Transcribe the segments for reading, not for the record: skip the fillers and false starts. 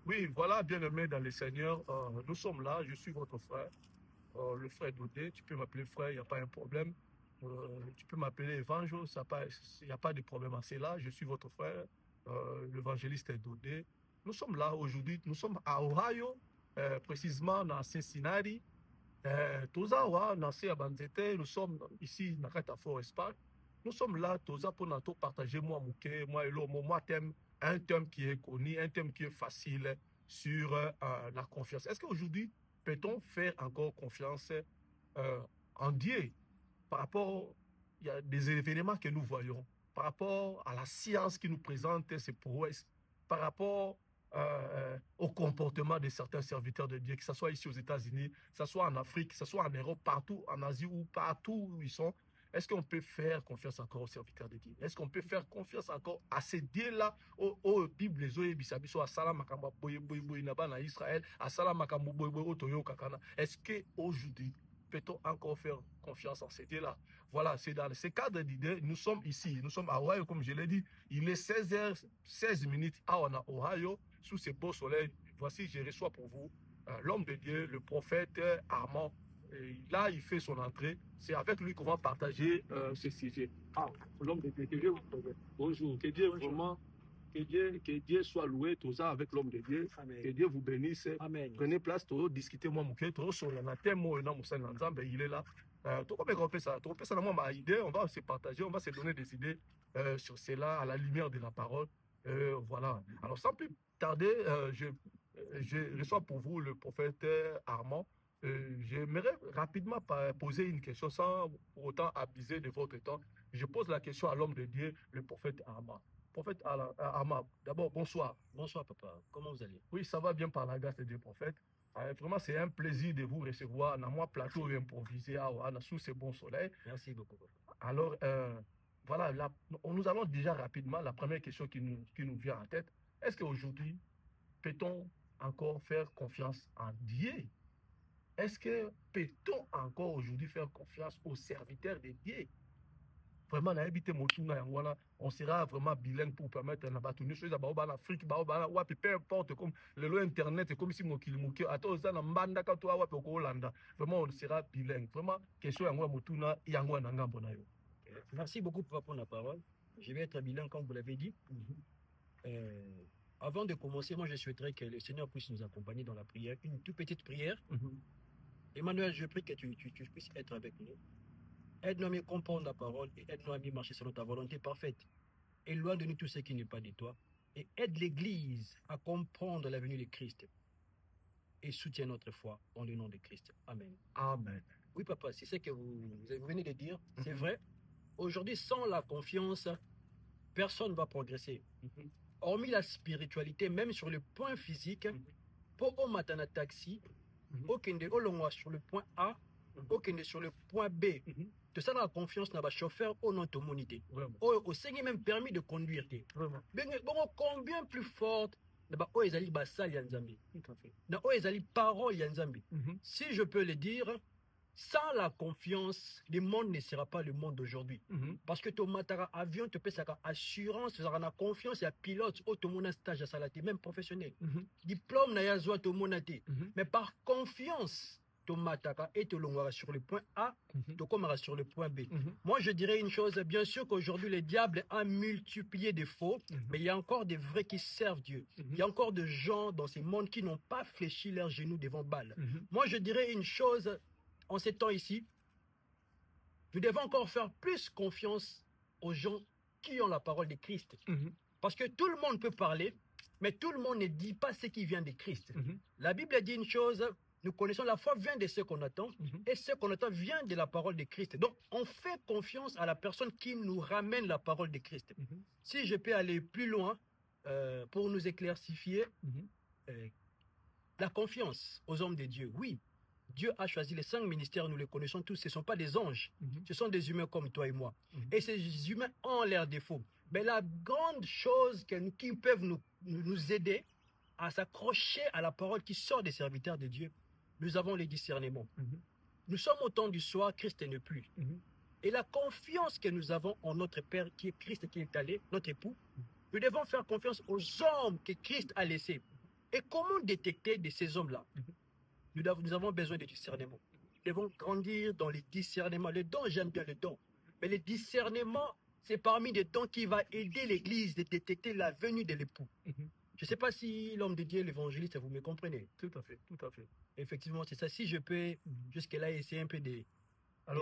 Oui, voilà, bien-aimé dans le Seigneur, nous sommes là, je suis votre frère, le frère Dodé, tu peux m'appeler frère, il n'y a pas un problème. Tu peux m'appeler Évangile, il n'y a pas de problème à cela, je suis votre frère, l'évangéliste Dodé. Nous sommes là aujourd'hui, nous sommes à Ohio, précisément dans Cincinnati. Toza, Nancy Abanzete, nous sommes ici, dans Nakata Forest Park. Nous sommes là, Toza, pour nous partager, moi et l'homme, un thème qui est connu, un thème qui est facile sur la confiance. Est-ce qu'aujourd'hui, peut-on faire encore confiance en Dieu par rapport, il y a des événements que nous voyons, par rapport à la science qui nous présente ses prouesses, par rapport au comportement de certains serviteurs de Dieu, que ce soit ici aux États-Unis, que ce soit en Afrique, que ce soit en Europe, partout, en Asie ou partout où ils sont. Est-ce qu'on peut faire confiance encore aux serviteurs de Dieu? Est-ce qu'on peut faire confiance encore à ces dieux-là, aux Bibles, les Bisabiso, à Salam Makamba, na Israël, à Salam Makamba, Otoyo Kakana? Est-ce qu'aujourd'hui, peut-on encore faire confiance en ces dieux-là? Voilà, c'est dans ces cadres d'idées, nous sommes ici, nous sommes à Ohio, comme je l'ai dit, il est 16h16 à Ohio, sous ces beaux soleils. Voici, je reçois pour vous l'homme de Dieu, le prophète Armand. Et là, il fait son entrée. C'est avec lui qu'on va partager ce sujet. Ah, l'homme de Dieu, que Dieu vous bénisse. Bonjour, que Dieu vraiment, que Dieu soit loué, tout ça avec l'homme de Dieu. Amen. Que Dieu vous bénisse. Amen. Prenez place, discutez moi, sur la thème, il est là. On va se partager, on va se donner des idées sur cela à la lumière de la parole. Voilà. Alors, sans plus tarder, je reçois pour vous le prophète Armand. J'aimerais rapidement poser une question sans pour autant abuser de votre temps. Je pose la question à l'homme de Dieu, le prophète Armand. Prophète Armand, d'abord, bonsoir. Bonsoir, papa. Comment vous allez? Oui, ça va bien par la grâce de Dieu, prophète. Vraiment, c'est un plaisir de vous recevoir dans moi plateau improvisé sous ce bon soleil. Merci beaucoup, papa. Alors, voilà, nous allons déjà rapidement, la première question qui nous vient en tête. Est-ce qu'aujourd'hui, peut-on encore faire confiance en Dieu? Est-ce que peut-on encore aujourd'hui faire confiance aux serviteurs de Dieu? Vraiment, on sera vraiment bilingue pour permettre à nous choses en Afrique, peu importe, comme le lot internet, comme si vraiment on sera bilingue. Vraiment, question Merci beaucoup pour la parole. Je vais être bilingue comme vous l'avez dit. Avant de commencer, moi je souhaiterais que le Seigneur puisse nous accompagner dans la prière, une toute petite prière. Emmanuel, je prie que tu puisses être avec nous. Aide-nous à mieux comprendre la parole et aide-nous à mieux marcher selon ta volonté parfaite. Éloigne de nous tout ce qui n'est pas de toi et aide l'Église à comprendre la venue de Christ et soutiens notre foi en le nom de Christ. Amen. Amen. Oui, papa, c'est ce que vous venez de dire. C'est vrai. Aujourd'hui, sans la confiance, personne ne va progresser. Hormis la spiritualité, même sur le point physique, pour au matin taxi, aucun de sur le point A, aucun de sur le point B. De ça, la confiance n'a pas chauffeur au nom de monité. Au Seigneur même permis de conduire. Bon, combien plus forte si je peux le dire, sans la confiance, le monde ne sera pas le monde d'aujourd'hui. Parce que ton avion te paie sa assurance, tu as confiance, il y a pilote, automobile stage à salaté, même professionnel. Diplôme n'a pas besoin de mais par confiance, ton mataka et te l'ongara sur le point A, te comara sur le point B. Moi, je dirais une chose, bien sûr qu'aujourd'hui, le diable a multiplié des faux, mais il y a encore des vrais qui servent Dieu. Il y a encore des gens dans ce monde qui n'ont pas fléchi leurs genoux devant Baal. Moi, je dirais une chose, en ces temps ici, nous devons encore faire plus confiance aux gens qui ont la parole de Christ. Parce que tout le monde peut parler, mais tout le monde ne dit pas ce qui vient de Christ. La Bible dit une chose, nous connaissons la foi vient de ce qu'on attend, et ce qu'on attend vient de la parole de Christ. Donc, on fait confiance à la personne qui nous ramène la parole de Christ. Si je peux aller plus loin, pour nous éclaircifier, la confiance aux hommes de Dieu, oui. Dieu a choisi les 5 ministères, nous les connaissons tous, ce ne sont pas des anges, ce sont des humains comme toi et moi. Et ces humains ont leurs défauts. Mais la grande chose qui peuvent nous aider à s'accrocher à la parole qui sort des serviteurs de Dieu, nous avons les discernements. Nous sommes au temps du soir, Christ n'est plus. Et la confiance que nous avons en notre Père, qui est Christ, qui est allé, notre époux, nous devons faire confiance aux hommes que Christ a laissés. Et comment détecter de ces hommes-là? Nous avons besoin de discernement. Nous devons grandir dans les discernements. Les dons, j'aime bien les dons. Mais le discernement, c'est parmi les dons qui va aider l'Église de détecter la venue de l'époux. Je ne sais pas si l'homme de Dieu, l'évangéliste, vous me comprenez. Tout à fait, tout à fait. Effectivement, c'est ça. Si je peux, jusque-là, essayer un peu de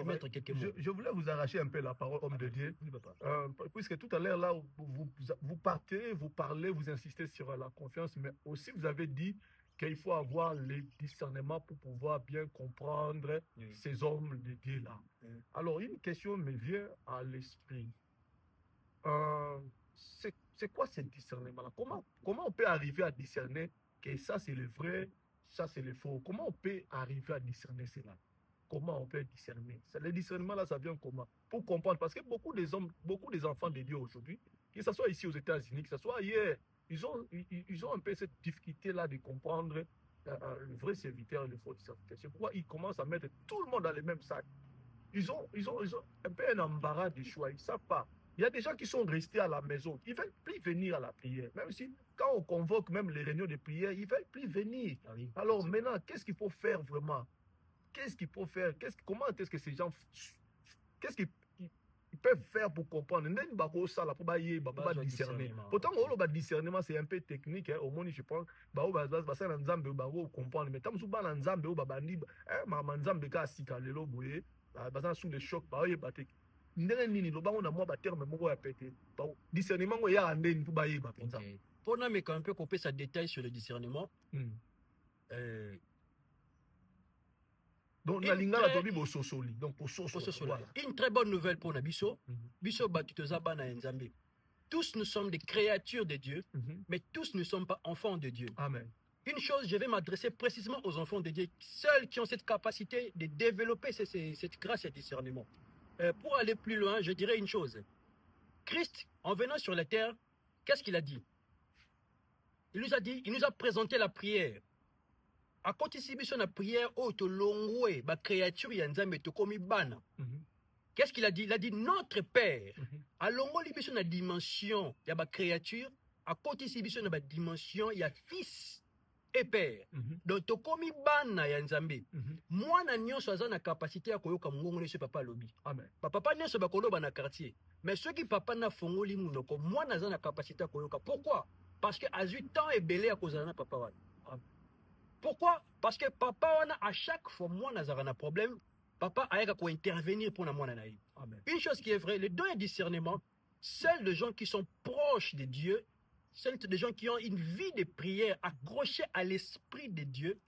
mettre quelques mots. Je voulais vous arracher un peu la parole, homme de Dieu. Oui, papa. Puisque tout à l'heure, là, vous partez, vous parlez, vous insistez sur la confiance, mais aussi vous avez dit qu'il faut avoir le discernement pour pouvoir bien comprendre ces hommes de Dieu-là. Alors, une question me vient à l'esprit. C'est quoi ce discernement-là? Comment on peut arriver à discerner que ça, c'est le vrai, ça, c'est le faux? Comment on peut arriver à discerner cela? Comment on peut discerner? Le discernement, là, ça vient comment? Pour comprendre, parce que beaucoup des enfants de Dieu aujourd'hui, que ce soit ici aux États-Unis, que ce soit ailleurs, ils ont un peu cette difficulté-là de comprendre le vrai serviteur et le faux serviteur. C'est pourquoi ils commencent à mettre tout le monde dans le même sac. Ils ont un peu un embarras de choix. Ils ne savent pas. Il y a des gens qui sont restés à la maison. Ils ne veulent plus venir à la prière. Même si, quand on convoque même les réunions de prière, ils ne veulent plus venir. Alors maintenant, qu'est-ce qu'il faut faire vraiment? Qu'est-ce qu'il faut faire? Comment est-ce que ces gens... Qu'est-ce qu'ils peuvent faire pour comprendre? Pour discerner. Pourtant, le discernement, c'est un peu technique. Au moins, je pense, comprendre. Mais tant que vous avez Nzambe, sous le choc, discernement, il y a un pour nous, mais quand on peut couper ça détail sur le discernement, donc, une très bonne nouvelle pour Nabiso. Biso Batutozaba na Nzambe. Tous nous sommes des créatures de Dieu, mais tous ne sommes pas enfants de Dieu. Amen. Une chose, je vais m'adresser précisément aux enfants de Dieu, seuls qui ont cette capacité de développer cette grâce et discernement. Pour aller plus loin, je dirais une chose. Christ, en venant sur la terre, qu'est-ce qu'il a dit? Il nous a présenté la prière. À côté de la prière, créature bana. Qu'est-ce qu'il a dit? Il a dit notre Père. À longo libiso na dimension, il y a créature. À côté de la dimension, il y a Fils et Père. Donc tokomi bana ya Nzambe. Moi na nyonso aza na capacité ya koyoka mungongo ne papa lobi. Amen. Papa nyonso ba koloba na quartier. Mais ceux qui papa na fongoli munoko, moi na za na capacité ya koyoka. Pourquoi? Parce que à 8 ans et belé à cause de papa wana. Pourquoi? Parce que papa wana à chaque fois moi na un problème, papa a ko intervenir pour na moi na. Une chose qui est vraie, le don et discernement, seuls les gens qui sont proches de Dieu, seuls les gens qui ont une vie de prière accrochée à l'esprit de Dieu,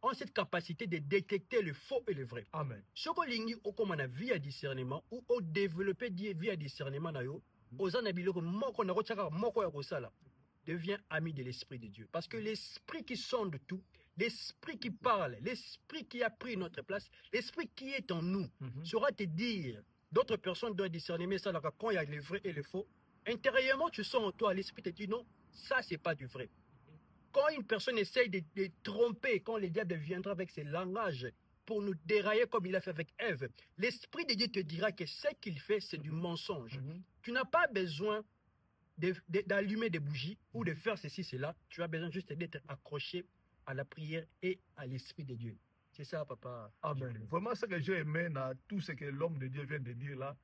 ont cette capacité de détecter le faux et le vrai. Amen. Ce que lingi au comme na vie à discernement ou au développer vie à discernement na yo, ozana biloko moko na rochaka moko ya kosala, devient ami de l'esprit de Dieu. Parce que l'esprit qui sonde tout, l'esprit qui parle, l'esprit qui a pris notre place, l'esprit qui est en nous, saura te dire. D'autres personnes doivent discerner, mais ça, quand il y a le vrai et le faux, intérieurement, tu sens en toi, l'esprit te dit non, ça, c'est pas du vrai. Quand une personne essaye de tromper, quand le diable viendra avec ses langages pour nous dérailler comme il a fait avec Ève, l'esprit de Dieu te dira que ce qu'il fait, c'est du mensonge. Tu n'as pas besoin d'allumer des bougies ou de faire ceci, cela. Tu as besoin juste d'être accroché à la prière et à l'esprit de Dieu. C'est ça, papa. Amen. Vraiment, ce que j'ai aimé dans tout ce que l'homme de Dieu vient de dire là,